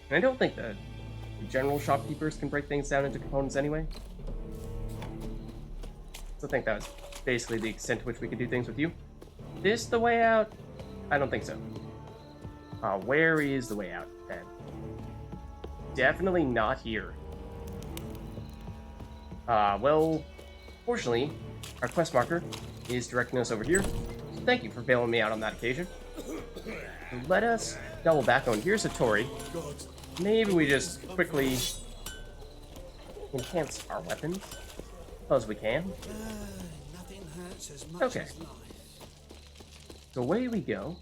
And I don't think the general shopkeepers can break things down into components anyway. So I think that was basically the extent to which we could do things with you. This the way out? I don't think so. Where is the way out, then? Definitely not here. Well, fortunately, our quest marker is directing us over here. So thank you for bailing me out on that occasion. Let us double back on. Here's a Tori. Maybe we just quickly enhance our weapons. As we can. Okay. So away we go.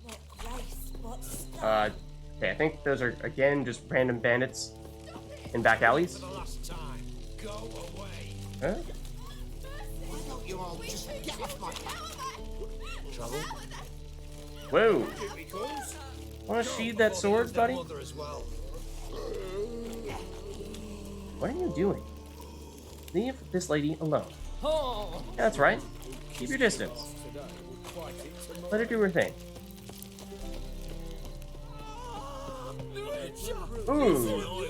Okay, I think those are, again, just random bandits in back alleys. Huh? Why don't you all just get off my trouble? Whoa. Wanna sheathe that sword, buddy? What are you doing? Leave this lady alone. That's right. Keep your distance. Let her do her thing. Ooh.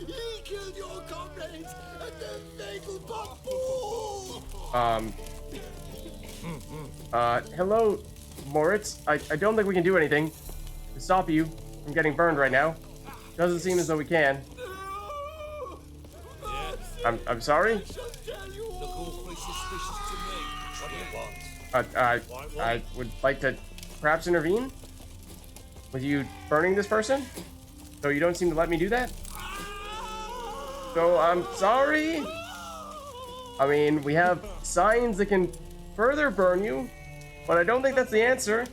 He killed your comrades and the fatal Hello, Moritz. I don't think we can do anything to stop you from getting burned right now. Doesn't seem as though we can. I'm sorry? I would like to perhaps intervene with you burning this person. So you don't seem to let me do that? So I'm sorry. I mean, we have signs that can further burn you, but I don't think that's the answer.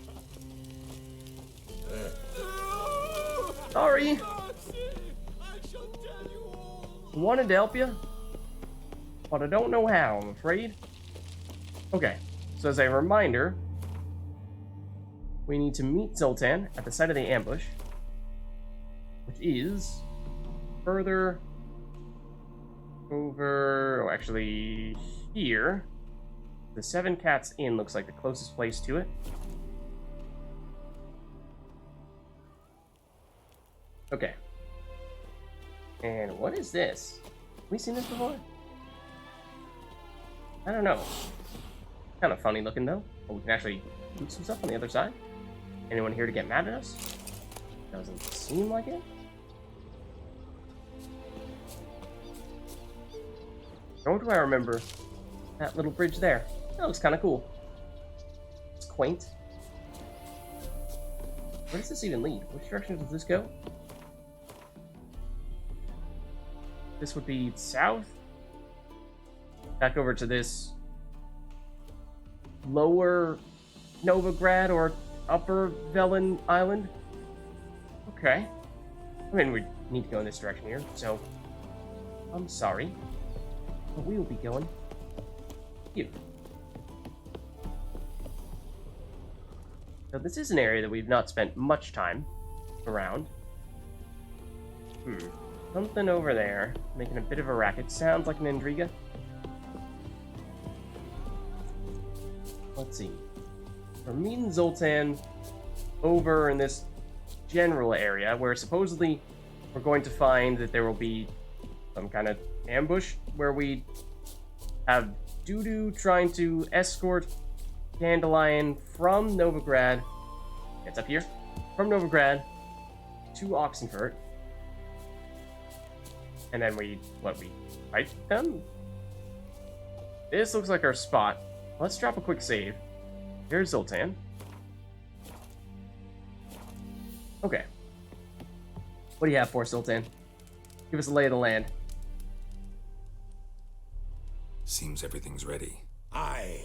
Sorry. Wanted to help you, but I don't know how, I'm afraid. Okay, so as a reminder, we need to meet Zoltan at the site of the ambush, which is further over, oh, actually here. The Seven Cats Inn looks like the closest place to it. Okay. And what is this? Have we seen this before? I don't know. Kind of funny looking though. But we can actually loot some stuff on the other side. Anyone here to get mad at us? Doesn't seem like it. Nor do I remember that little bridge there. That looks kind of cool. It's quaint. Where does this even lead? Which direction does this go? This would be south. Back over to this lower Novigrad or upper Velen Island. Okay. I mean, we need to go in this direction here, so I'm sorry. But we will be going here. Now, this is an area that we've not spent much time around. Something over there, making a bit of a racket. Sounds like an Endriga. Let's see. We're meeting Zoltan over in this general area, where supposedly we're going to find that there will be some kind of ambush, where we have Dudu trying to escort Dandelion from Novigrad. It's up here. From Novigrad to Oxenfurt. And then we fight them? This looks like our spot. Let's drop a quick save. Here's Zoltan. Okay. What do you have for us, Zoltan? Give us a lay of the land. Seems everything's ready. Aye.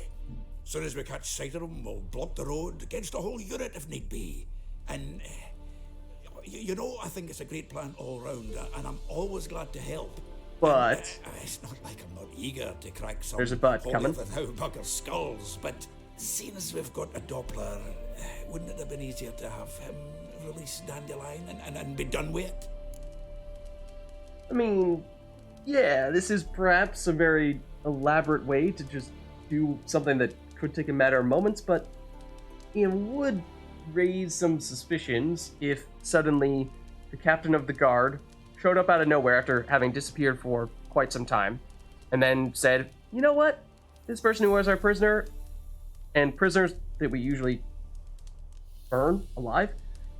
Soon as we catch sight of them, we'll block the road against the whole unit if need be. And you know, I think it's a great plan all round, and I'm always glad to help. But it's not like I'm not eager to crack some there's a but coming. buggers' skulls, but seeing as we've got a Doppler, wouldn't it have been easier to have him release Dandelion and be done with it? I mean, yeah, this is perhaps a very elaborate way to just do something that could take a matter of moments, but it would raise some suspicions if suddenly the captain of the guard showed up out of nowhere after having disappeared for quite some time, and then said, you know what? This person who was our prisoner, and prisoners that we usually burn alive,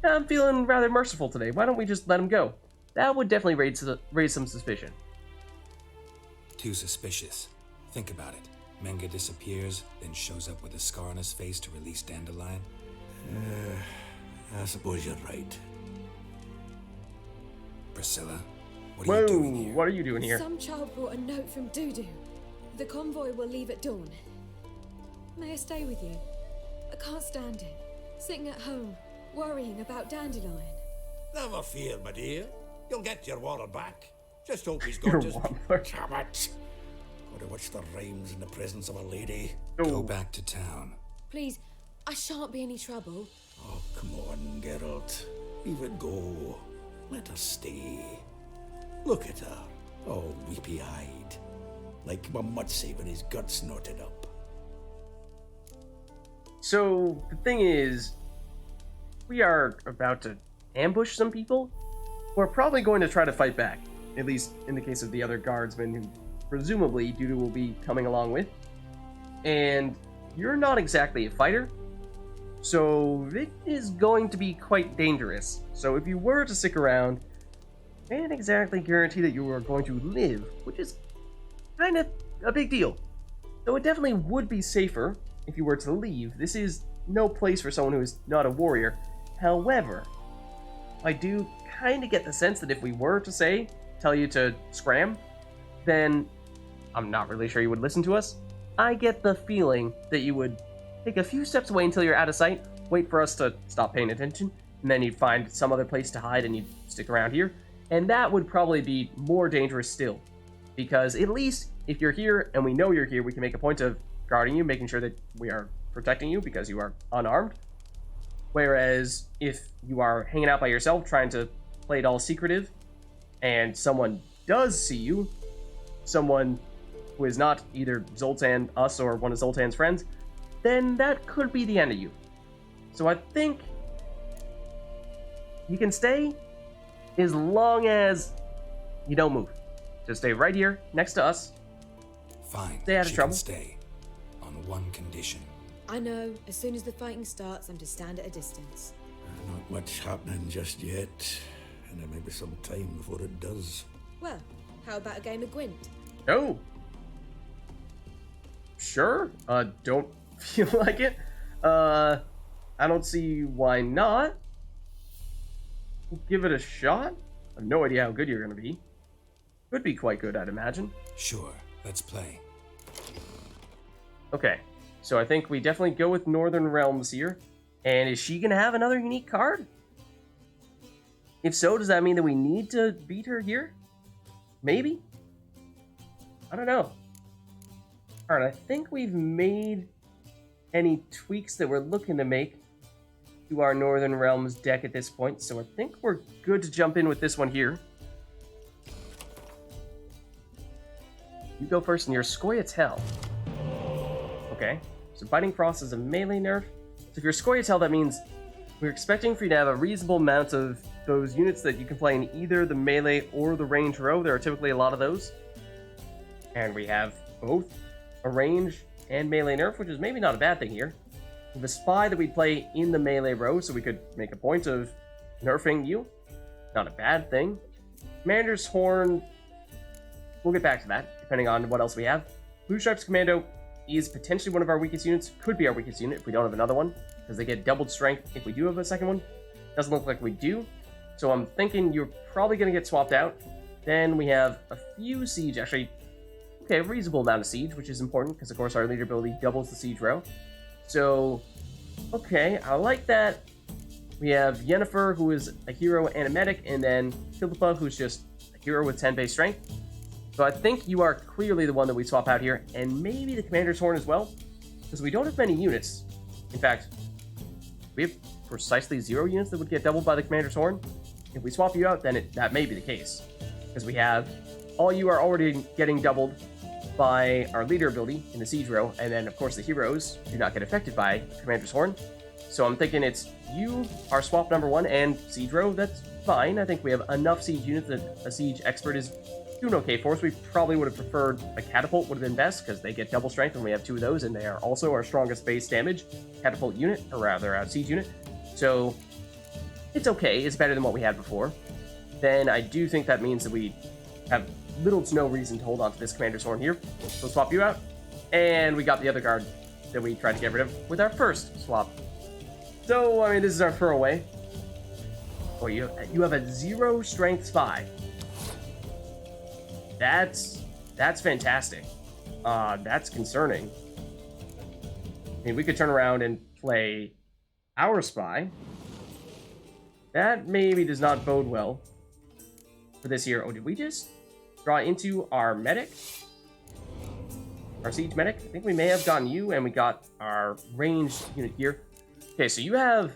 I'm feeling rather merciful today. Why don't we just let him go? That would definitely raise some suspicion. Too suspicious. Think about it. Menga disappears, then shows up with a scar on his face to release Dandelion. I suppose you're right. Priscilla, what are you doing here? What are you doing here? Some child brought a note from Dudu. The convoy will leave at dawn. May I stay with you? I can't stand it. Sitting at home, worrying about Dandelion. Never fear, my dear. You'll get your water back. Just hope he's Your got his... water. Damn it. Gotta watch the rhymes in the presence of a lady. Go back to town. Please, I shan't be any trouble. Oh, come on, Geralt. Leave it go. Let her stay. Look at her, all weepy-eyed. Like Mamutsi with his guts knotted up. So, the thing is, we are about to ambush some people. We're probably going to try to fight back. At least in the case of the other guardsmen who presumably Dudu will be coming along with. And you're not exactly a fighter, so it is going to be quite dangerous. So if you were to stick around, I can't exactly guarantee that you are going to live, which is kind of a big deal. Though it definitely would be safer if you were to leave. This is no place for someone who is not a warrior. However, I do kind of get the sense that if we were to say, tell you to scram, then I'm not really sure you would listen to us. I get the feeling that you would take a few steps away until you're out of sight, wait for us to stop paying attention, and then you'd find some other place to hide and you'd stick around here. And that would probably be more dangerous still. Because at least if you're here and we know you're here, we can make a point of guarding you, making sure that we are protecting you because you are unarmed. Whereas if you are hanging out by yourself trying to play it all secretive, and someone does see you, someone who is not either Zoltan, us, or one of Zoltan's friends, then that could be the end of you. So I think you can stay as long as you don't move. Just stay right here next to us. Fine. Stay out of she trouble. Can stay. On one condition. I know, as soon as the fighting starts, I'm to stand at a distance. Not much happening just yet. And there may be some time before it does. Well, how about a game of Gwent? Oh. Sure. Don't feel like it. I don't see why not. We'll give it a shot. I have no idea how good you're gonna be. Could be quite good, I'd imagine. Sure. Let's play. Okay. So I think we definitely go with Northern Realms here. And is she gonna have another unique card? If so, does that mean that we need to beat her here? Maybe? I don't know. Alright, I think we've made any tweaks that we're looking to make to our Northern Realms deck at this point, so I think we're good to jump in with this one here. You go first, and you're Scoia'tael. Okay, so Biting Frost is a melee nerf. So if you're Scoia'tael, that means we're expecting for you to have a reasonable amount of those units that you can play in either the melee or the range row. There are typically a lot of those. And we have both a range and melee nerf, which is maybe not a bad thing here. We have a spy that we play in the melee row, so we could make a point of nerfing you. Not a bad thing. Commander's Horn, we'll get back to that, depending on what else we have. Blue Stripes Commando is potentially one of our weakest units. Could be our weakest unit if we don't have another one, because they get doubled strength if we do have a second one. Doesn't look like we do. So I'm thinking you're probably going to get swapped out. Then we have a few siege, actually, okay, a reasonable amount of siege, which is important, because of course our leader ability doubles the siege row. So, okay, I like that. We have Yennefer, who is a hero and a medic, and then Philippa, who's just a hero with 10 base strength. So I think you are clearly the one that we swap out here, and maybe the Commander's Horn as well, because we don't have many units. In fact, we have precisely 0 units that would get doubled by the Commander's Horn. If we swap you out, then that may be the case, because we have all you are already getting doubled by our leader ability in the siege row, and then of course the heroes do not get affected by Commander's Horn. So I'm thinking it's you, our swap number 1, and Siege Row. That's fine. I think we have enough siege units that a siege expert is doing okay for us. We probably would have preferred a catapult would have been best because they get double strength and we have 2 of those, and they are also our strongest base damage catapult unit, or rather siege unit. So it's okay. It's better than what we had before. Then I do think that means that we have little to no reason to hold on to this Commander's Horn here. So swap you out, and we got the other guard that we tried to get rid of with our first swap. So, I mean, this is our throwaway. Oh, you have a 0 strength spy. That's fantastic. That's concerning. I mean, we could turn around and play our spy. That maybe does not bode well for this year. Oh, did we just draw into our medic? Our siege medic? I think we may have gotten you, and we got our ranged unit here. Okay, so you have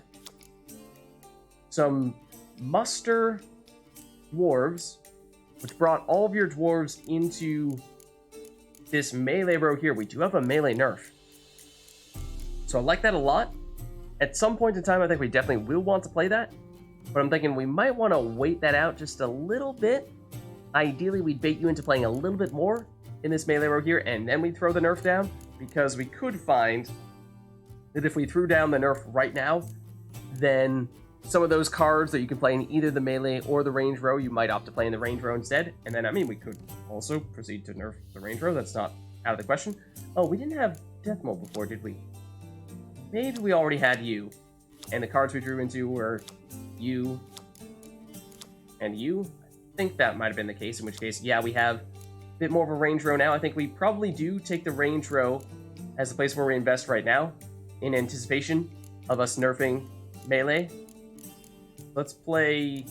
some muster dwarves, which brought all of your dwarves into this melee row here. We do have a melee nerf. So I like that a lot. At some point in time, I think we definitely will want to play that. But I'm thinking we might want to wait that out just a little bit. Ideally, we'd bait you into playing a little bit more in this melee row here, and then we throw the nerf down, because we could find that if we threw down the nerf right now, then some of those cards that you can play in either the melee or the range row, you might opt to play in the range row instead. And then, I mean, we could also proceed to nerf the range row. That's not out of the question. Oh, we didn't have Death Mold before, did we? Maybe we already had you. And the cards we drew into were you and you. I think that might have been the case, in which case, yeah, we have a bit more of a range row now. I think we probably do take the range row as the place where we invest right now, in anticipation of us nerfing melee. Let's play...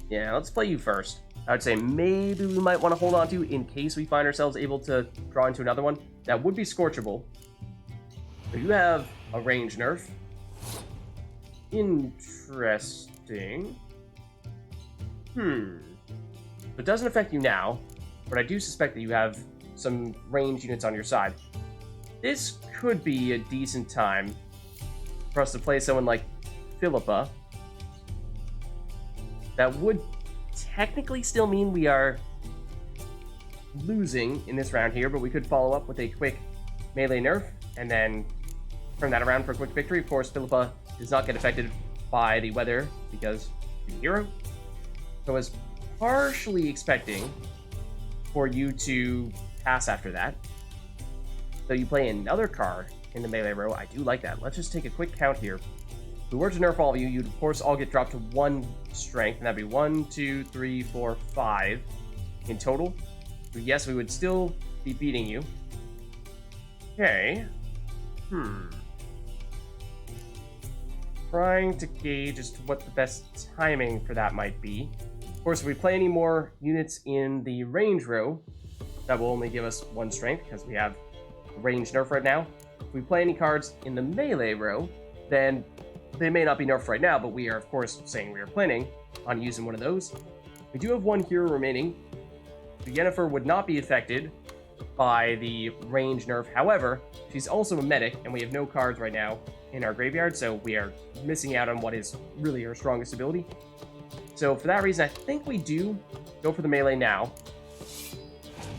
yeah, let's play you first. I would say maybe we might want to hold on to in case we find ourselves able to draw into another one. That would be Scorchable. So you have a range nerf. Interesting. It doesn't affect you now, but I do suspect that you have some range units on your side. This could be a decent time for us to play someone like Philippa. That would technically still mean we are losing in this round here, but we could follow up with a quick melee nerf and then turn that around for a quick victory. Of course, Philippa does not get affected by the weather because she's a hero. So I was partially expecting for you to pass after that. So you play another card in the melee row. I do like that. Let's just take a quick count here. If we were to nerf all of you, you'd of course all get dropped to 1 strength, and that'd be 1, 2, 3, 4, 5 in total. So yes, we would still be beating you. Okay. Trying to gauge as to what the best timing for that might be. Of course, if we play any more units in the range row, that will only give us 1 strength because we have a range nerf right now. If we play any cards in the melee row, then they may not be nerfed right now, but we are, of course, saying we are planning on using one of those. We do have 1 hero remaining. The Yennefer would not be affected by the range nerf. However, she's also a medic, and we have no cards right now in our graveyard, so we are missing out on what is really her strongest ability. So for that reason, I think we do go for the melee now.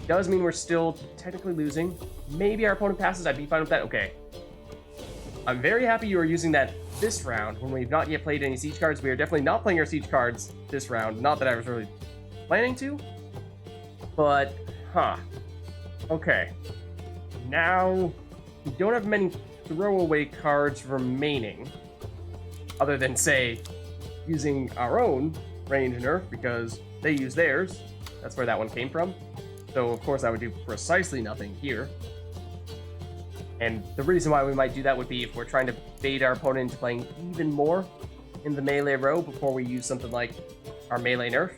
Does mean we're still technically losing. Maybe our opponent passes. I'd be fine with that. Okay. I'm very happy you are using that this round when we've not yet played any siege cards. We are definitely not playing our siege cards this round. Not that I was really planning to, but okay. Now we don't have many throwaway cards remaining, other than say using our own range nerf because they use theirs. That's where that one came from. So of course I would do precisely nothing here. And the reason why we might do that would be if we're trying to bait our opponent into playing even more in the melee row before we use something like our melee nerf.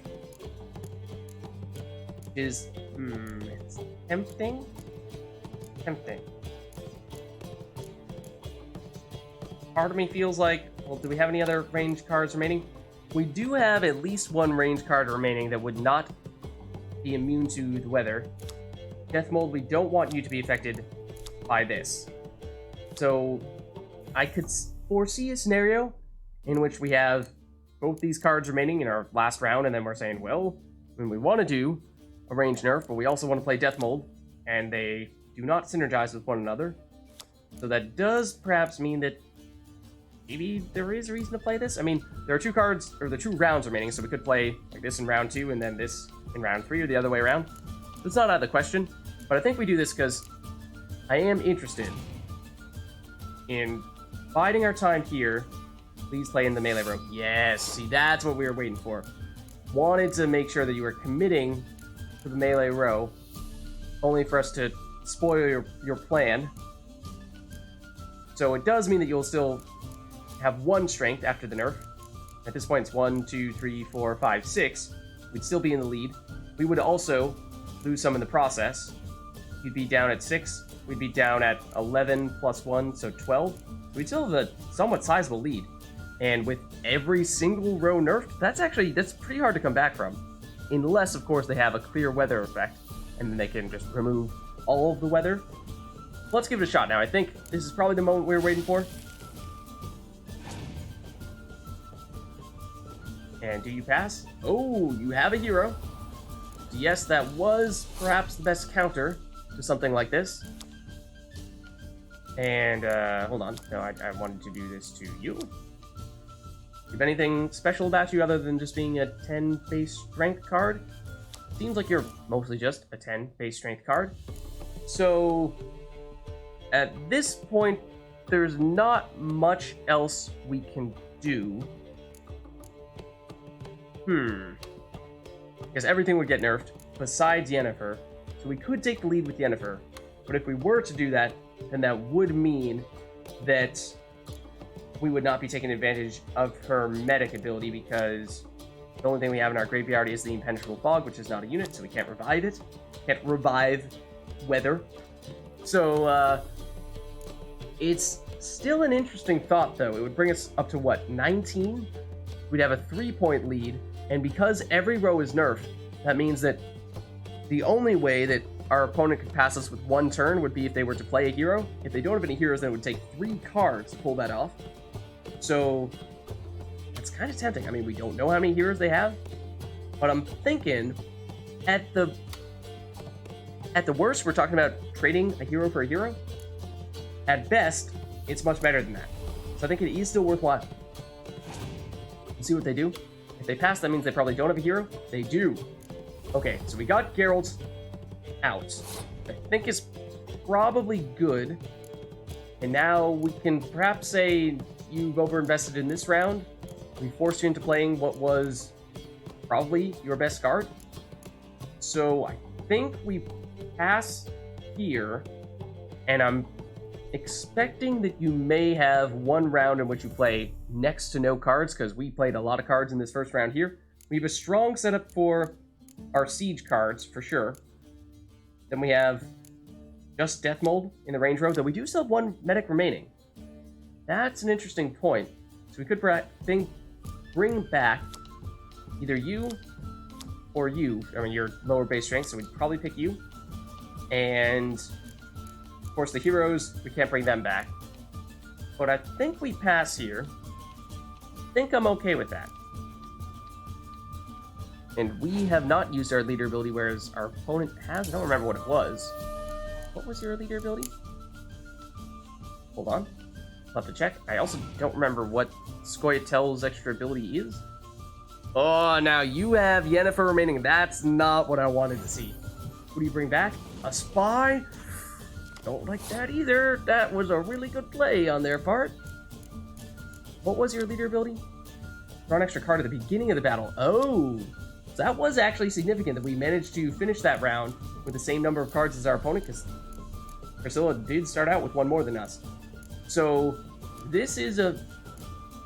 Is it's tempting. Part of me feels like, well, do we have any other range cards remaining? We do have at least 1 range card remaining that would not be immune to the weather. Death Mold, we don't want you to be affected by this. So I could foresee a scenario in which we have both these cards remaining in our last round, and then we're saying, well, when we want to do a range nerf, but we also want to play Death Mold, and they do not synergize with one another. So that does perhaps mean that maybe there is a reason to play this. I mean, there are 2 cards, or the 2 rounds remaining, so we could play like this in round 2 and then this in round 3, or the other way around. It's not out of the question, but I think we do this because I am interested in biding our time here. Please play in the melee row. Yes, see, that's what we were waiting for. Wanted to make sure that you were committing to the melee row, only for us to spoil your plan. So it does mean that you'll still have 1 strength after the nerf. At this point, it's 1, 2, 3, 4, 5, 6. We'd still be in the lead. We would also lose some in the process. You'd be down at 6. We'd be down at 11 plus 1, so 12. We'd still have a somewhat sizable lead. And with every single row nerfed, that's pretty hard to come back from. Unless, of course, they have a clear weather effect, and then they can just remove all of the weather. Let's give it a shot now. I think this is probably the moment we were waiting for. And do you pass? Oh, you have a hero. Yes, that was perhaps the best counter to something like this. And, hold on. No, I wanted to do this to you. Do you have anything special about you other than just being a 10 base strength card? Seems like you're mostly just a 10 base strength card. So, at this point, there's not much else we can do. Because everything would get nerfed, besides Yennefer. So we could take the lead with Yennefer. But if we were to do that, then that would mean that we would not be taking advantage of her medic ability, because the only thing we have in our graveyard is the Impenetrable Fog, which is not a unit, so we can't revive it. Can't revive weather. So, it's still an interesting thought, though. It would bring us up to, what, 19? We'd have a 3-point lead, and because every row is nerfed, that means that the only way that our opponent could pass us with 1 turn would be if they were to play a hero. If they don't have any heroes, then it would take 3 cards to pull that off. So, it's kind of tempting. I mean, we don't know how many heroes they have, but I'm thinking at the worst, we're talking about trading a hero for a hero. At best, it's much better than that. So I think it is still worthwhile. Let's see what they do. If they pass, that means they probably don't have a hero. They do. Okay, so we got Geralt out. I think is probably good. And now we can perhaps say you've overinvested in this round. We forced you into playing what was probably your best card. So I think we pass here, and I'm expecting that you may have 1 round in which you play next to no cards, because we played a lot of cards in this first round here. We have a strong setup for our siege cards, for sure. Then we have just Death Mold in the range row, though we do still have 1 medic remaining. That's an interesting point. So we could bring back either you or you. I mean, you're lower base strength, so we'd probably pick you. And, of course, the heroes, we can't bring them back. But I think we pass here. I think I'm okay with that. And we have not used our leader ability, whereas our opponent has. I don't remember what it was. What was your leader ability? Hold on. I'll have to check. I also don't remember what Scoia'tael's extra ability is. Oh, now you have Yennefer remaining. That's not what I wanted to see. Who do you bring back? A spy? Don't like that either. That was a really good play on their part. What was your leader ability? Draw an extra card at the beginning of the battle. Oh, so that was actually significant that we managed to finish that round with the same number of cards as our opponent, because Priscilla did start out with 1 more than us. So this is a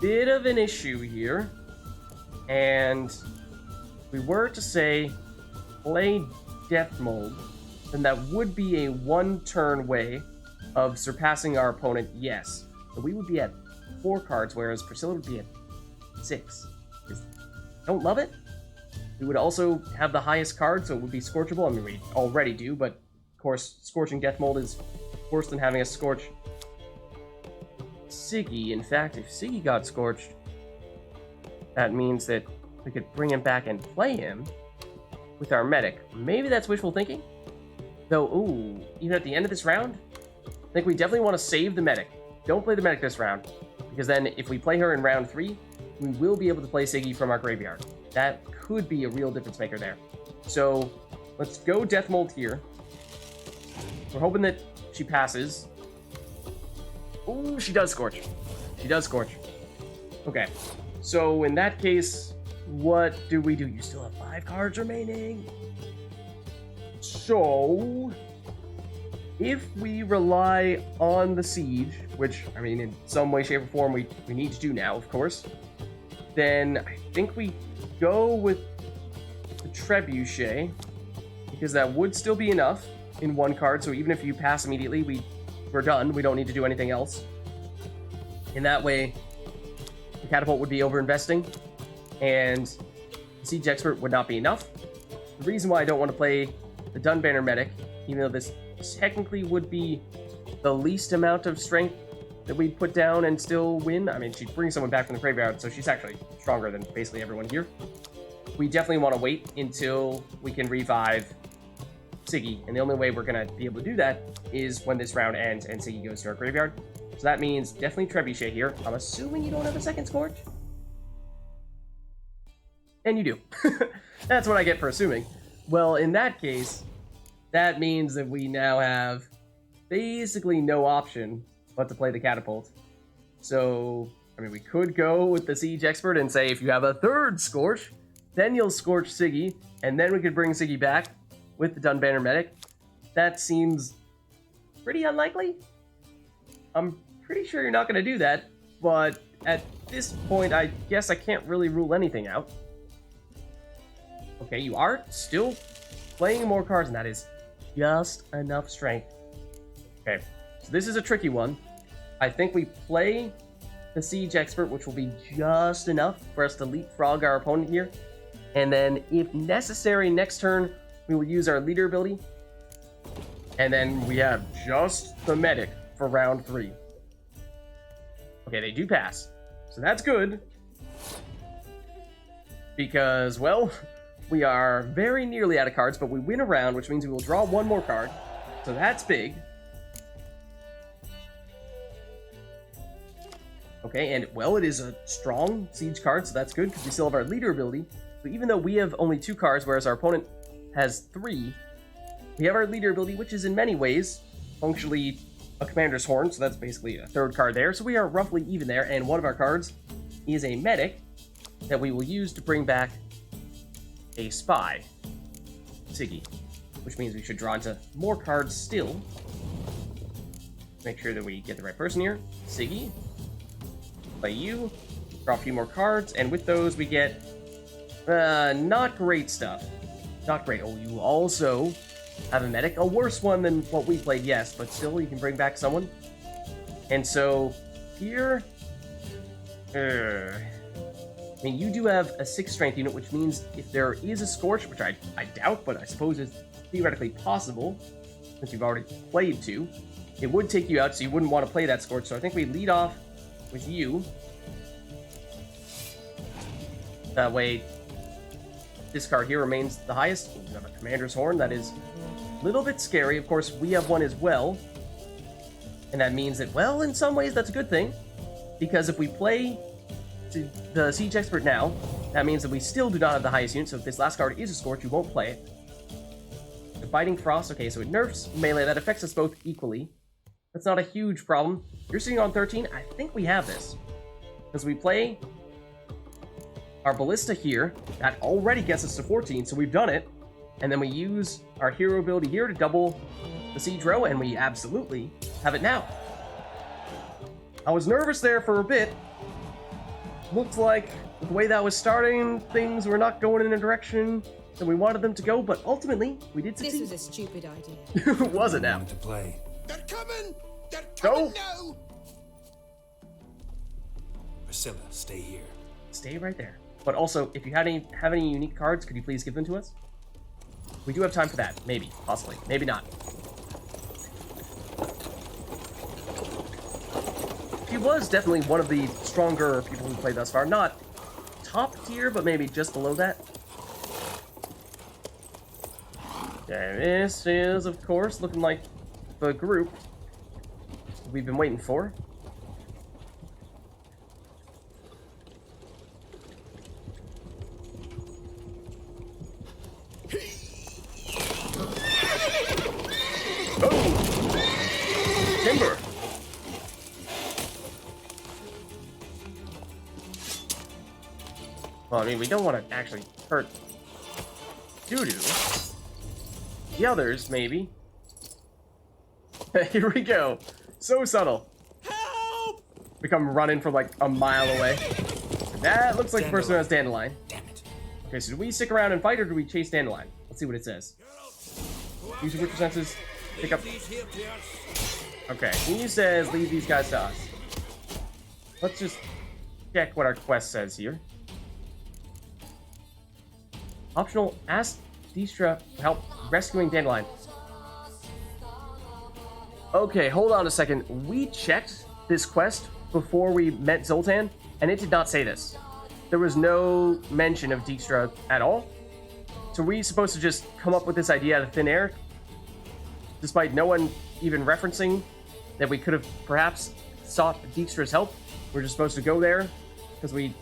bit of an issue here. And if we were to say play Death Mold, then that would be a 1-turn way of surpassing our opponent, yes. So we would be at 4 cards, whereas Priscilla would be at 6. Don't love it? We would also have the highest card, so it would be Scorchable. I mean, we already do, but of course, Scorching Death Mold is worse than having a Scorch Siggy. In fact, if Siggy got scorched, that means that we could bring him back and play him with our medic. Maybe that's wishful thinking? Though, ooh, even at the end of this round, I think we definitely want to save the medic. Don't play the medic this round, because then if we play her in round 3, we will be able to play Siggy from our graveyard. That could be a real difference maker there. So, let's go Death Mold here. We're hoping that she passes. Ooh, she does Scorch. She does Scorch. Okay, so in that case, what do we do? You still have 5 cards remaining. So, if we rely on the Siege, which, I mean, in some way, shape, or form, we need to do now, of course, then I think we go with the Trebuchet, because that would still be enough in 1 card, so even if you pass immediately, we're done. We don't need to do anything else. In that way, the Catapult would be over-investing, and the Siege Expert would not be enough. The reason why I don't want to play the Dunbanner Medic, even though this technically would be the least amount of strength that we'd put down and still win. I mean, she'd bring someone back from the graveyard, so she's actually stronger than basically everyone here. We definitely want to wait until we can revive Siggy, and the only way we're going to be able to do that is when this round ends and Siggy goes to our graveyard. So that means definitely Trebuchet here. I'm assuming you don't have a second Scorch? And you do. That's what I get for assuming. Well, in that case, that means that we now have basically no option but to play the Catapult. So, I mean, we could go with the Siege Expert and say if you have a 3rd Scorch, then you'll Scorch Siggy, and then we could bring Siggy back with the Dunbanner Medic. That seems pretty unlikely. I'm pretty sure you're not going to do that, but at this point, I guess I can't really rule anything out. Okay, you are still playing more cards, and that is just enough strength. Okay, so this is a tricky one. I think we play the Siege Expert, which will be just enough for us to leapfrog our opponent here. And then, if necessary, next turn, we will use our leader ability. And then we have just the medic for round 3. Okay, they do pass. So that's good. Because, well, we are very nearly out of cards, but we win a round, which means we will draw 1 more card. So that's big. Okay, and, well, it is a strong Siege card, so that's good, because we still have our leader ability. So even though we have only 2 cards, whereas our opponent has 3, we have our leader ability, which is in many ways functionally a Commander's Horn, so that's basically a 3rd card there. So we are roughly even there, and one of our cards is a medic that we will use to bring back a spy, Siggy, which means we should draw into more cards still. Make sure that we get the right person here. Siggy, play you, draw a few more cards, and with those we get not great stuff. Not great. Oh, you also have a medic. A worse one than what we played, yes, but still you can bring back someone. And so here, I mean, you do have a 6 strength unit, which means if there is a Scorch, which I doubt, but I suppose it's theoretically possible, since you've already played 2, it would take you out, so you wouldn't want to play that Scorch. So I think we lead off with you. That way, this card here remains the highest. We have a Commander's Horn. That is a little bit scary. Of course, we have one as well. And that means that, well, in some ways, that's a good thing. Because if we play the Siege Expert now, that means that we still do not have the highest unit. So if this last card is a Scorch, you won't play it. The Biting Frost, okay, so it nerfs melee. That affects us both equally. That's not a huge problem. You're sitting on 13. I think we have this. Because we play our Ballista here. That already gets us to 14, so we've done it. And then we use our hero ability here to double the siege row, and we absolutely have it now. I was nervous there for a bit. Looked like the way that was starting, things were not going in a direction that we wanted them to go, but ultimately, we did succeed. This was a stupid idea. Was it now? Moment to play. They're coming! They're Go. coming now! Priscilla, stay here. Stay right there. But also, if you have any unique cards, could you please give them to us? We do have time for that. Maybe. Possibly. Maybe not. If you was definitely one of the stronger people who played thus far. Not top tier, but maybe just below that. And this is, of course, looking like the group we've been waiting for. Oh! Timber! Well, I mean, we don't want to actually hurt Doo-Doo. The others, maybe. Here we go. So subtle. Help! We come running from like a mile away. That looks like the person who has Dandelion. Damn it. Okay, so do we stick around and fight, or do we chase Dandelion? Let's see what it says. Use your witcher senses. Pick up. These here to us. Okay, he says leave these guys to us. Let's just check what our quest says here. Optional, ask Dijkstra to help rescuing Dandelion. Okay, hold on a second. We checked this quest before we met Zoltan, and it did not say this. There was no mention of Dijkstra at all. So were we supposed to just come up with this idea out of thin air, despite no one even referencing that we could have perhaps sought Dijkstra's help? We're just supposed to go there because we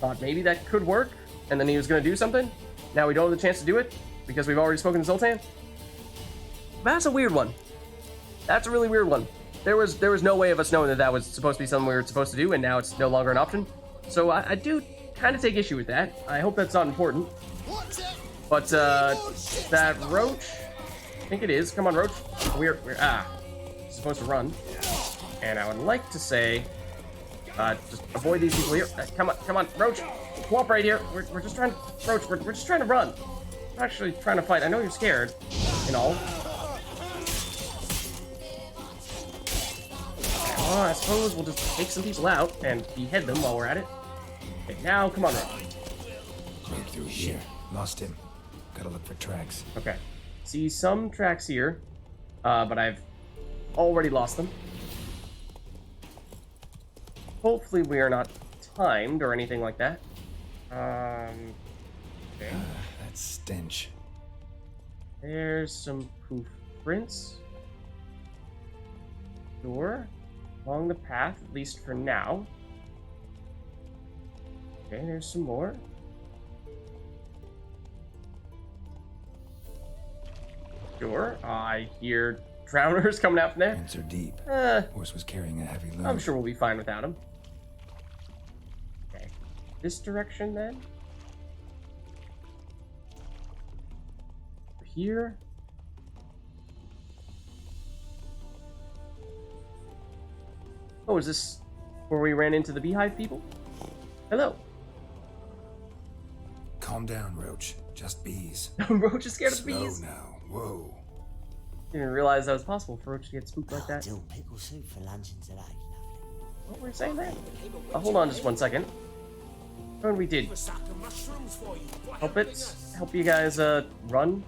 thought maybe that could work, and then he was going to do something? Now we don't have the chance to do it because we've already spoken to Zoltan? That's a weird one. That's a really weird one. There was no way of us knowing that that was supposed to be something we were supposed to do, and now it's no longer an option. So I do kind of take issue with that. I hope that's not important. What's it? But that roach, I think it is. Come on, roach. We're supposed to run. And I would like to say, just avoid these people here. Come on, roach. Cooperate here. We're just trying to, roach. We're just trying to run. I'm actually trying to fight. I know you're scared, and all. Well, I suppose we'll just take some people out and behead them while we're at it. Okay, now come on, roach. Right through here. Lost him. Gotta look for tracks. Okay. See some tracks here, but I've already lost them. Hopefully we are not timed or anything like that. Okay. That stench. There's some poof prints. Sure. Along the path, at least for now. Okay, there's some more. Sure. I hear drowners coming out from there. Prints are deep. Horse was carrying a heavy load. I'm sure we'll be fine without them. Okay. This direction, then? Here? Oh, is this where we ran into the beehive people? Hello. Calm down, Roach. Just bees. Roach is scared of Slow bees. now. Whoa. Didn't realize that was possible for Roach to get spooked like that. Dill pickle soup for luncheon today. Lovely. What were we saying there? Hold on just one second. When we did A sack of mushrooms for you. help you guys run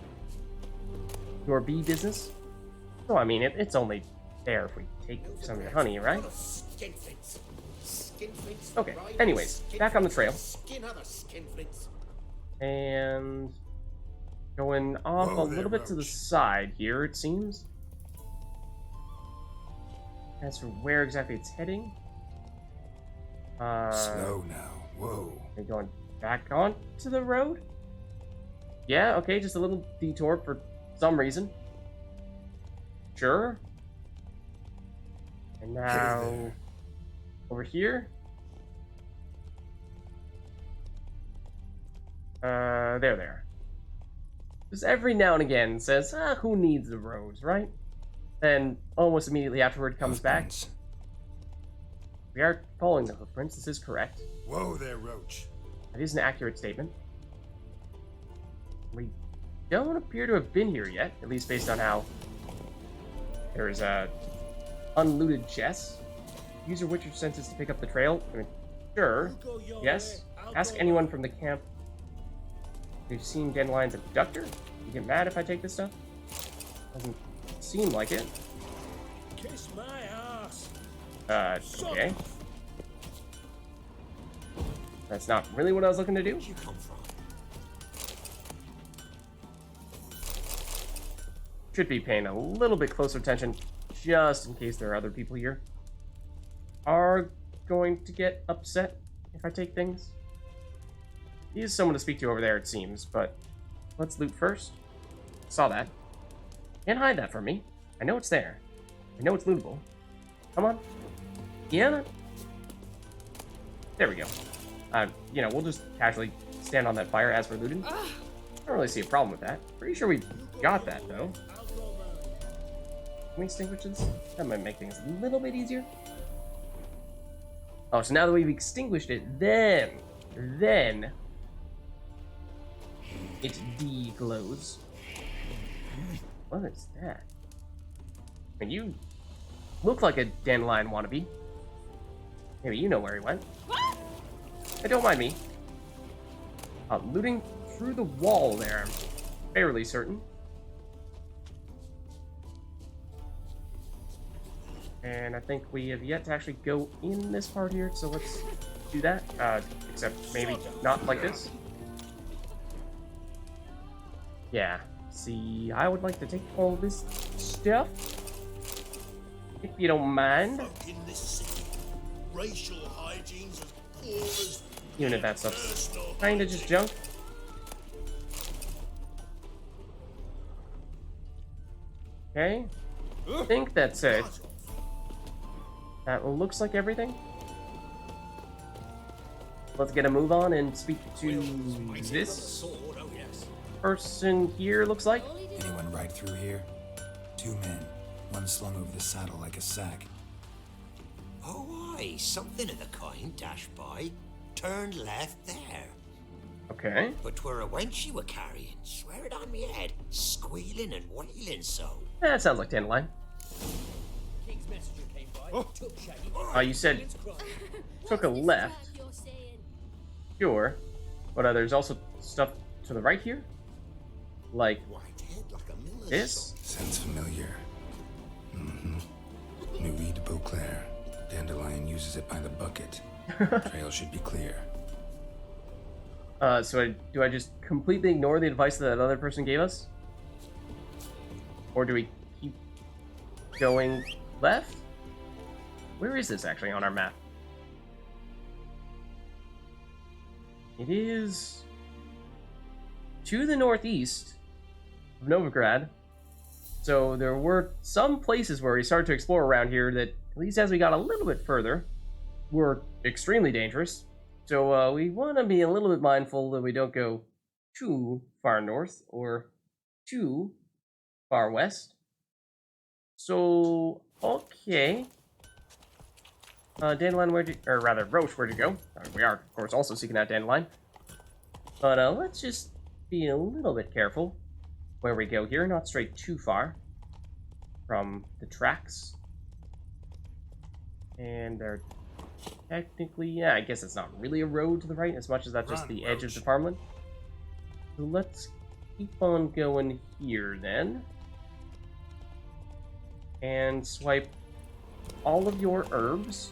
your bee business. So I mean, it's only fair if we take some of your honey, right? Skinflints. Skinflints. Okay, right? anyways, back on the trail. Skin other skinflints. And going off Whoa a little there, bit to the Roach. side here, it seems. As for where exactly it's heading. Slow now. Whoa. Are you going back onto the road? Yeah, okay, just a little detour for some reason. Sure. And now there. over here. There. Just every now and again says, who needs the roads, right? Then almost immediately afterward comes back. Hoofprints. We are following the hoofprints, this is correct. Whoa there, Roach. That is an accurate statement. We don't appear to have been here yet, at least based on how there is a unlooted chest. Use your witcher senses to pick up the trail. I mean, sure. Yes. Ask anyone from the camp if you've seen Dandelion's abductor. You get mad if I take this stuff? Doesn't seem like it. Kiss my ass. Okay. That's not really what I was looking to do. Where'd you come from? Should be paying a little bit closer attention, just in case there are other people here are going to get upset if I take things. He is someone to speak to over there, it seems, but let's loot first. Saw that. Can't hide that from me. I know it's there. I know it's lootable. Come on. Deanna? There we go. You know, we'll just casually stand on that fire as we're looting. I don't really see a problem with that. Pretty sure we got that, though. Can we extinguish this? That might make things a little bit easier. Oh, so now that we've extinguished it, then it de-glows. What is that? I mean, you look like a Dandelion wannabe. Maybe you know where he went. Hey, don't mind me. Looting through the wall there, I'm fairly certain. And I think we have yet to actually go in this part here, so let's do that. Except maybe not like this. Yeah. See, I would like to take all this stuff, if you don't mind. In this city, racial hygiene's as poor as Even if that stuff's personal kinda just junk. Okay. I think that's it. That looks like everything. Let's get a move on and speak to this person here, looks like. Anyone ride through here? 2 men, one slung over the saddle like a sack. Oh, aye, something of the kind dashed by. Turned left there. Okay. But 'twere a wench you were carrying, swear it on me head, squealing and wailing so. That sounds like Dandelion. You said took a left. Sure. But there's also stuff to the right here? Like Whitehead like a miller's this? Sounds familiar. Nuit de Beauclair. Dandelion uses it by the bucket. Trail should be clear. So do I just completely ignore the advice that other person gave us? Or do we keep going left? Where is this actually on our map? It is to the northeast of Novigrad. So there were some places where we started to explore around here that, at least as we got a little bit further, were extremely dangerous. So we want to be a little bit mindful that we don't go too far north or too far west. So, okay. Dandelion, or rather, Roche, where'd you go? We are, of course, also seeking out Dandelion. But let's just be a little bit careful where we go here, not stray too far from the tracks. And they're technically, yeah, I guess it's not really a road to the right as much as that's just the edge of the farmland. So let's keep on going here then. And swipe all of your herbs.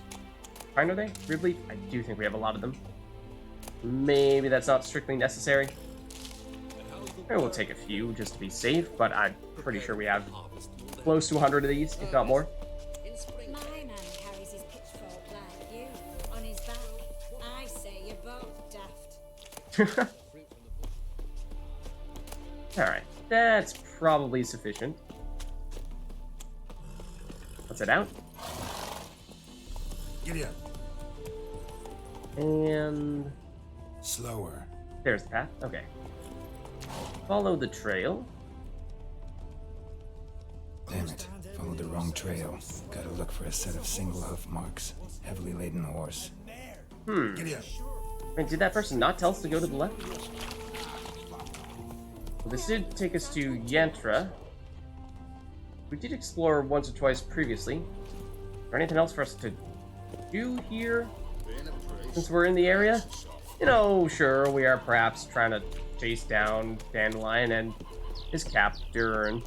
Fine, are they? Ridley? I do think we have a lot of them. Maybe that's not strictly necessary. Maybe we'll take a few just to be safe, but I'm pretty sure we have close to 100 of these, if not more. My man carries his pitchfork like you on his back. I say you're both daft. Alright, that's probably sufficient. Let's head out. Giddy up. And Slower. there's the path. Okay. Follow the trail. Damn it. Followed the wrong trail. Gotta look for a set of single hoof marks. Heavily laden horse. Giddy up. Wait, did that person not tell us to go to the left? Well, this did take us to Yantra. We did explore once or twice previously. Is there anything else for us to do here? Since we're in the area? You know, sure, we are perhaps trying to chase down Dandelion and his captor, and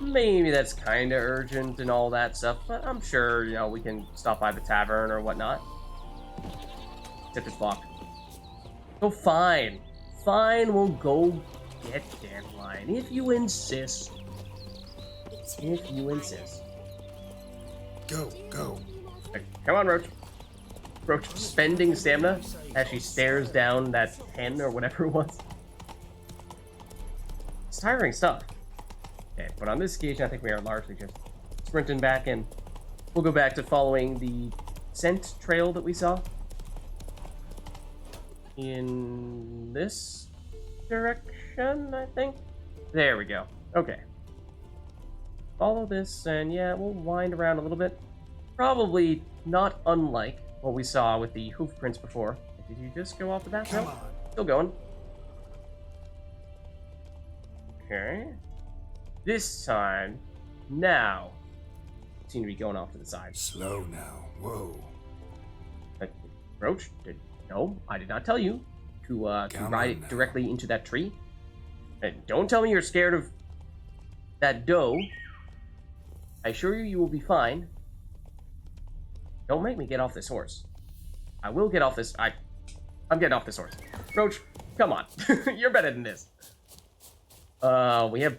maybe that's kind of urgent and all that stuff, but I'm sure, you know, we can stop by the tavern or whatnot. Except it's locked. So fine. Fine, we'll go get Dandelion, if you insist. If you insist. Go, go. Right, come on, Roach. Roach spending stamina as she stares down that pen or whatever it was. It's tiring stuff. Okay, but on this occasion, I think we are largely just sprinting back, and we'll go back to following the scent trail that we saw in this direction, I think. There we go. Okay. Follow this, and yeah, we'll wind around a little bit. Probably not unlike what we saw with the hoof prints before. Did you just go off the bat? Come No? on. Still going. Okay. This time, now, seem to be going off to the side. Slow now. Whoa. Roach, no, I did not tell you to Come ride on it now. directly into that tree. And don't tell me you're scared of that doe. I assure you, you will be fine. Don't make me get off this horse. I will get off this. I'm getting off this horse. Roach, come on. You're better than this. We have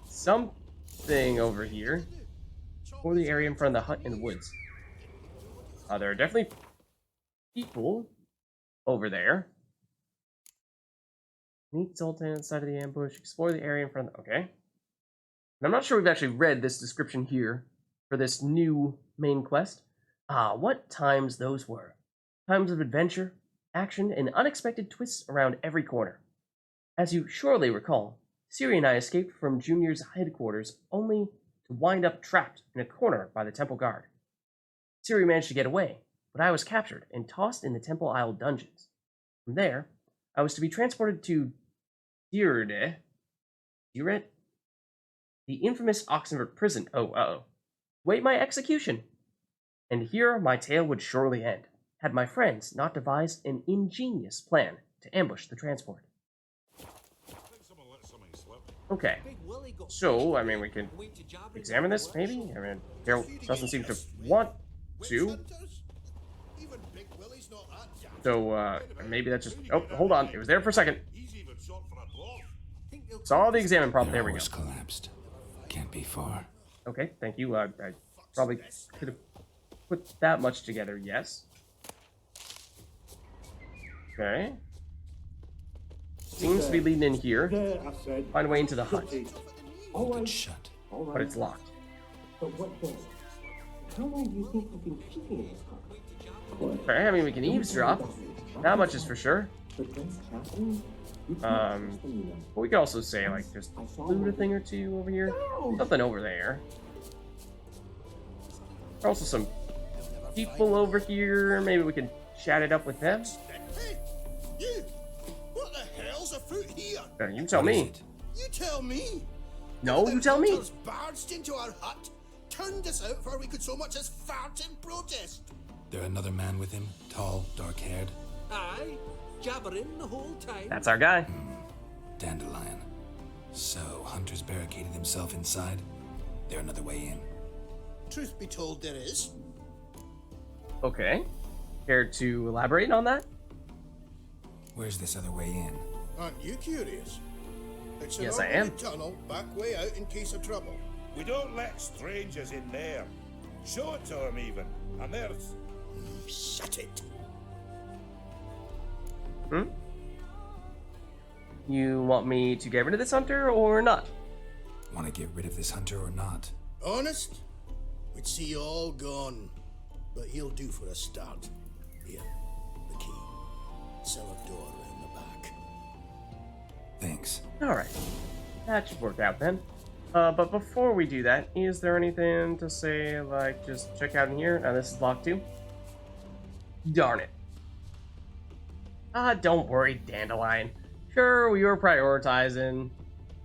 something over here. Or the area in front of the hut in the woods. There are definitely people over there. Meet Zoltan inside of the ambush. Explore the area in front of okay. And I'm not sure we've actually read this description here for this new main quest. What times those were. Times of adventure, action, and unexpected twists around every corner. As you surely recall, Siri and I escaped from Junior's headquarters only to wind up trapped in a corner by the temple guard. Siri managed to get away, but I was captured and tossed in the Temple Isle dungeons. From there, I was to be transported to Dired, the infamous Oxenford prison. Wait my execution. And here my tale would surely end, had my friends not devised an ingenious plan to ambush the transport. Okay, so, I mean, we can examine this, maybe? I mean, Daryl doesn't seem to want to. So, maybe that's just... Oh, hold on. It was there for a second. Saw the examine prompt. There we go. Horse collapsed. Can't be far. Okay, thank you. I probably could have put that much together, yes. Okay. Seems to be leading in here. Find a way into the hut. Bolted shut. But it's locked. But what then? How long do you think we've been keeping in this hut? Okay, I mean, we can eavesdrop. That much is for sure. But what's happening? You can't trust them, you know. But we could also say, like, just loot a thing or two over here. Something over there. There are also some people over here. Maybe we can chat it up with them. Hey, you! What the hell's afoot here? You tell What is me. it? You tell me. No, you tell me. Hunters barged into our hut, turned us out before we could so much as fart in protest. There another man with him? Tall, dark-haired? Aye, jabbering the whole time. That's our guy. Dandelion. So, Hunter's barricaded himself inside? There another way in? Truth be told, there is. Okay. Care to elaborate on that? Where's this other way in? Aren't you curious? It's an Yes, I orderly am. tunnel back way out in case of trouble. We don't let strangers in there. Show it to them even. And there's... Shut it. You want me to get rid of this hunter or not? Want to get rid of this hunter or not? Honest? We'd see you all gone. But he'll do for a start. Here, the key. Cellar door around the back. Thanks. Alright. That should work out then. But before we do that, is there anything to say, like, just check out in here? Now this is locked too. Darn it. Don't worry, Dandelion. Sure, we were prioritizing.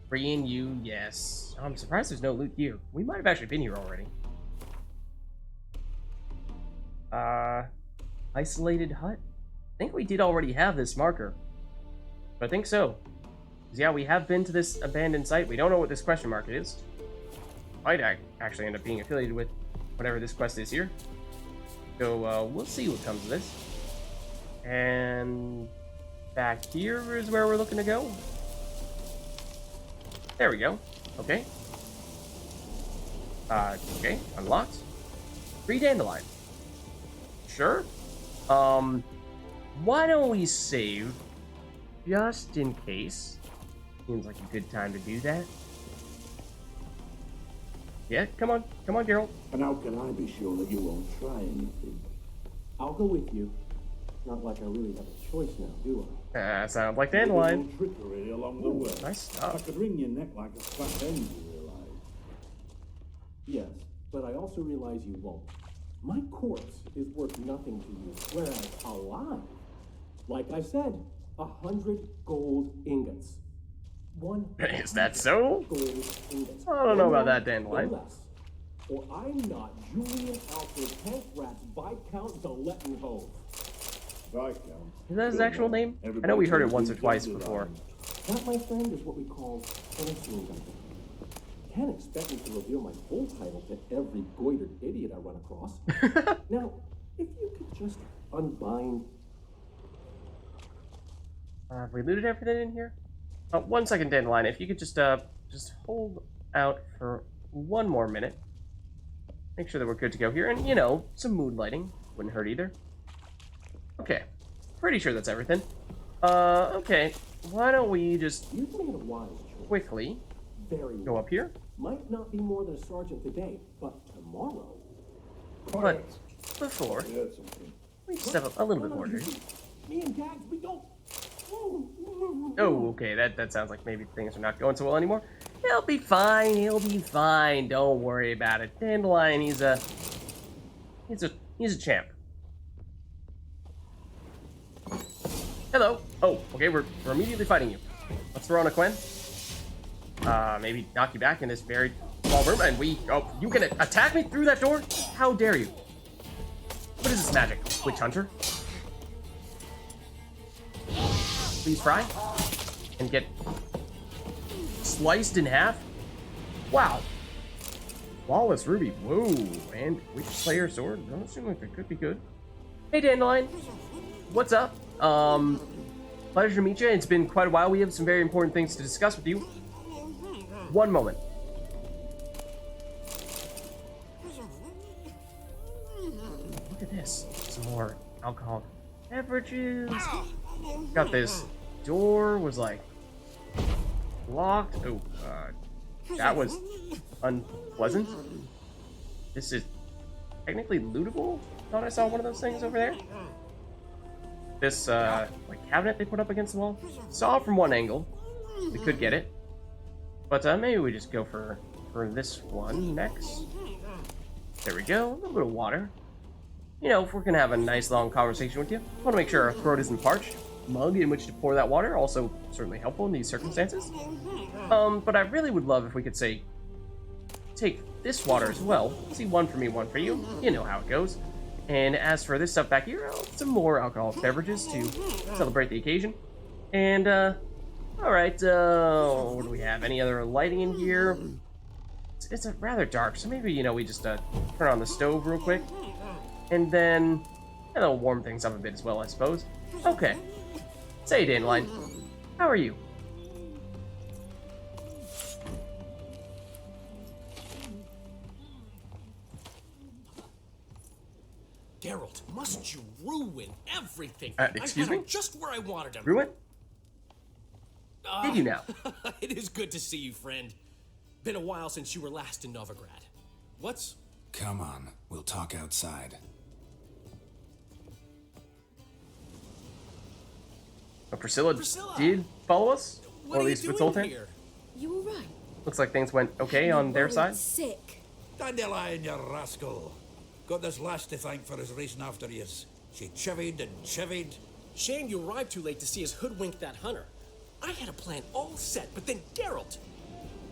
Freeing you, yes. I'm surprised there's no loot here. We might have actually been here already. Isolated hut? I think we did already have this marker. I think so. Yeah, we have been to this abandoned site. We don't know what this question mark is. Might actually end up being affiliated with whatever this quest is here. So we'll see what comes of this. And back here is where we're looking to go. There we go. Okay. Okay, unlocked. 3 dandelion. Sure. Why don't we save just in case? Seems like a good time to do that. Yeah, come on, Geralt. And how can I be sure that you won't try anything? I'll go with you. Not like I really have a choice now, do I? Sounds like dandelion. No trickery along the way. Nice I stuff. could wring your neck like a fat end, you realize. Yes, but I also realize you won't. My corpse is worth nothing to you, whereas alive, like I said, 100 gold ingots. Is that so? Gold ingots. I don't know about that, No dandelion. less. Or I'm not Julian Alfred Tank Rat's Viscount de Lettenhove. Viscount. Is that his actual name? I know we heard it once or twice before. That, my friend, is what we call finishing something. Can't expect me to reveal my full title to every goitered idiot I run across. Now, if you could just unbind... Have we looted everything in here? 1 second, Dandelion. If you could just hold out for 1 more minute. Make sure that we're good to go here. And, you know, some mood lighting. Wouldn't hurt either. Okay. Pretty sure that's everything. Okay. Why don't we just You've made a wise choice. quickly Very go up here? Might not be more than a sergeant today, but tomorrow... But before, I heard something. we just have a little bit more to do. Me and Dags, we don't... Oh, okay, that sounds like maybe things are not going so well anymore. He'll be fine, don't worry about it. Dandelion, he's a champ. Hello. Oh, okay, we're immediately fighting you. Let's throw on a Quen. Maybe knock you back in this very small room, and you can attack me through that door? How dare you? What is this magic? Witch Hunter? Please fry and get sliced in half. Wow. Flawless ruby. Whoa. And Witch Slayer sword. Don't seem like it could be good. Hey, Dandelion. What's up? Pleasure to meet you. It's been quite a while. We have some very important things to discuss with you. 1 moment. Look at this. Some more alcoholic beverages. Got this. Door was like locked. Oh, that was unpleasant. This is technically lootable. Thought I saw one of those things over there. This like cabinet they put up against the wall. Saw it from one angle. We could get it, but maybe we just go for this one next. There we go. A little bit of water. You know, if we're gonna have a nice long conversation with you, I want to make sure our throat isn't parched. Mug in which to pour that water, also certainly helpful in these circumstances. But I really would love if we could say, take this water as well. See, 1 for me, 1 for you. You know how it goes. And as for this stuff back here, some more alcoholic beverages to celebrate the occasion. And, alright, what do we have? Any other lighting in here? It's rather dark, so maybe, you know, we just turn on the stove real quick. And then, that'll warm things up a bit as well, I suppose. Okay. Say, Dandelion, how are you? Geralt, must you ruin everything? Excuse I had me? him just where I wanted him. Ruin? Did you now? It is good to see you, friend. Been a while since you were last in Novigrad. What's... Come on, we'll talk outside. Priscilla did follow us? What Or at are you least with doing Zoltan? here? You all right? Looks like things went okay on their side. Sick. Dandelion, you rascal. Got this lass to thank for his racing after yous. She chivied and chivied. Shame you arrived too late to see us hoodwink that hunter. I had a plan all set, but then Geralt...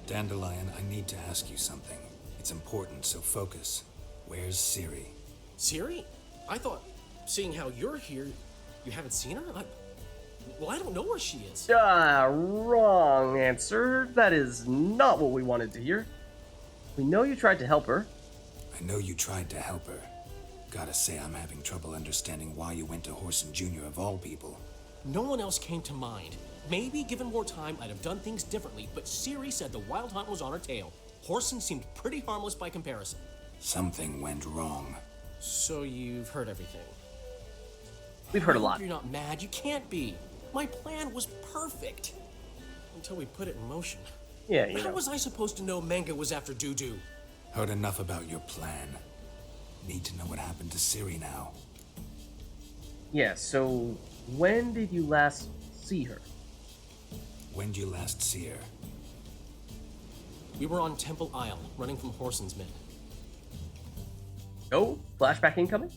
Dandelion, I need to ask you something. It's important, so focus. Where's Ciri? Ciri? I thought, seeing how you're here, you haven't seen her? Well, I don't know where she is. Wrong answer. That is not what we wanted to hear. We know you tried to help her. I know you tried to help her. Gotta say, I'm having trouble understanding why you went to Horson Jr. of all people. No one else came to mind. Maybe given more time, I'd have done things differently, but Siri said the Wild Hunt was on her tail. Horson seemed pretty harmless by comparison. Something went wrong. So you've heard everything. We've heard a I lot. hope you're not mad. You can't be. My plan was perfect. Until we put it in motion. Yeah, you How know. was I supposed to know Manga was after Dudu? Heard enough about your plan. Need to know what happened to Siri now. Yeah, so when did you last see her? When'd you last see her? We were on Temple Isle, running from Horson's men. Oh, flashback incoming?